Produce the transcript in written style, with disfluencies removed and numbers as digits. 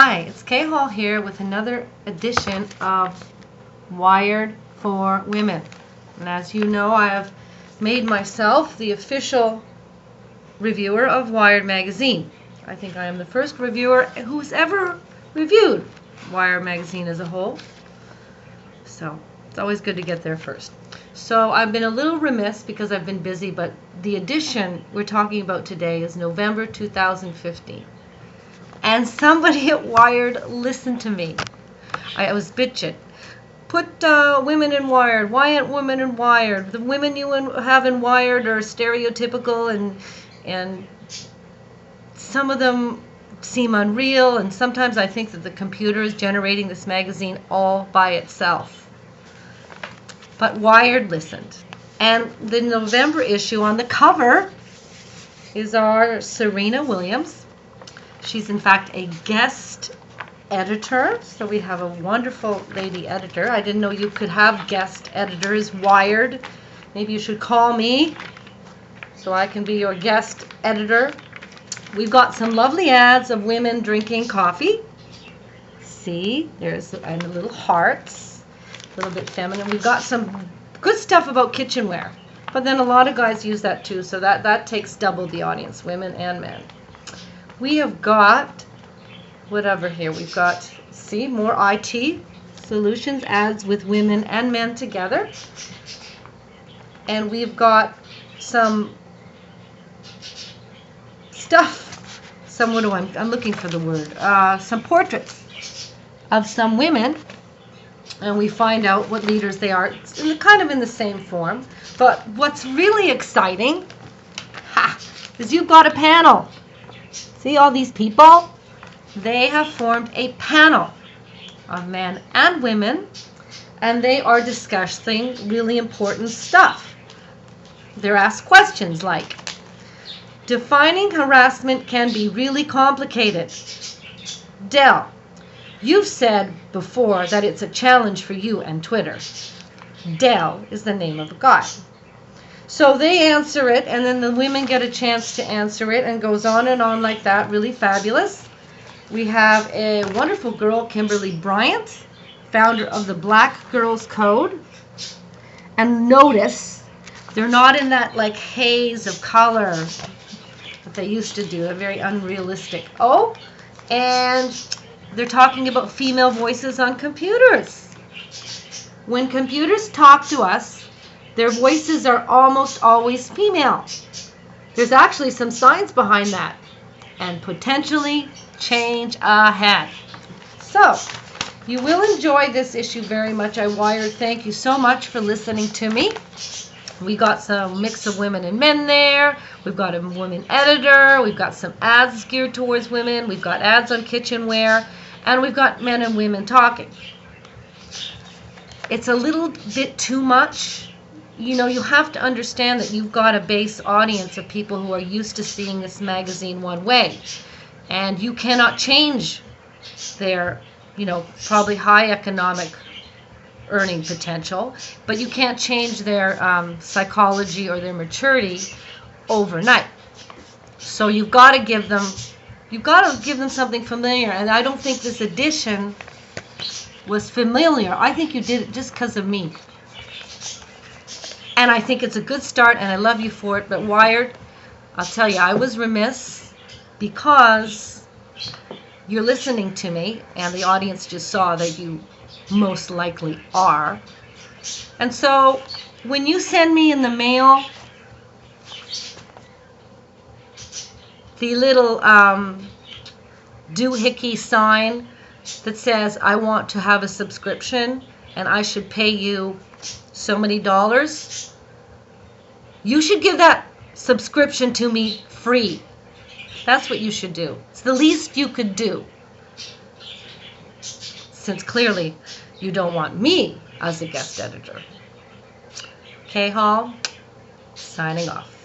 Hi, it's Kay Hall here with another edition of Wired for Women. And as you know, I have made myself the official reviewer of Wired magazine. I think I am the first reviewer who's ever reviewed Wired magazine as a whole. So it's always good to get there first. So I've been a little remiss because I've been busy, but the edition we're talking about today is November 2015. And somebody at Wired listened to me. I was bitching. Put women in Wired. Why aren't women in Wired? The women you have in Wired are stereotypical, and some of them seem unreal, and sometimes I think that the computer is generating this magazine all by itself. But Wired listened. And the November issue, on the cover is our Serena Williams. She's in fact a guest editor, so we have a wonderful lady editor. I didn't know you could have guest editors. Wired. Maybe you should call me so I can be your guest editor. We've got some lovely ads of women drinking coffee. See, there's and little hearts, a little bit feminine. We've got some good stuff about kitchenware, but then a lot of guys use that too, so that takes double the audience, women and men. We have got whatever here. We've got, see, more IT solutions ads with women and men together. And we've got some stuff, I'm looking for the word, some portraits of some women. And we find out what leaders they are. It's kind of in the same form. But what's really exciting is you've got a panel. See all these people? They have formed a panel of men and women, and they are discussing really important stuff. They're asked questions like, defining harassment can be really complicated. Del, you've said before that it's a challenge for you and Twitter. Del is the name of a guy. So they answer it, and then the women get a chance to answer it, and goes on and on like that. Really fabulous. We have a wonderful girl, Kimberly Bryant, founder of the Black Girls Code. And notice, they're not in that like haze of color that they used to do. They're very unrealistic. Oh, and they're talking about female voices on computers. When computers talk to us, their voices are almost always female. There's actually some science behind that. And potentially change ahead. So, you will enjoy this issue very much. Wired, thank you so much for listening to me. We got some mix of women and men there. We've got a women editor. We've got some ads geared towards women. We've got ads on kitchenware. And we've got men and women talking. It's a little bit too much. You know, you have to understand that you've got a base audience of people who are used to seeing this magazine one way. And you cannot change their, probably high economic earning potential, but you can't change their psychology or their maturity overnight. So you've got to give them something familiar. And I don't think this edition was familiar. I think you did it just because of me. And I think it's a good start, and I love you for it. But Wired, I'll tell you, I was remiss because you're listening to me, and the audience just saw that you most likely are. And so when you send me in the mail the little doohickey sign that says, I want to have a subscription, and I should pay you so many dollars, you should give that subscription to me free. That's what you should do. It's the least you could do. Since clearly you don't want me as a guest editor. Kay Hall, signing off.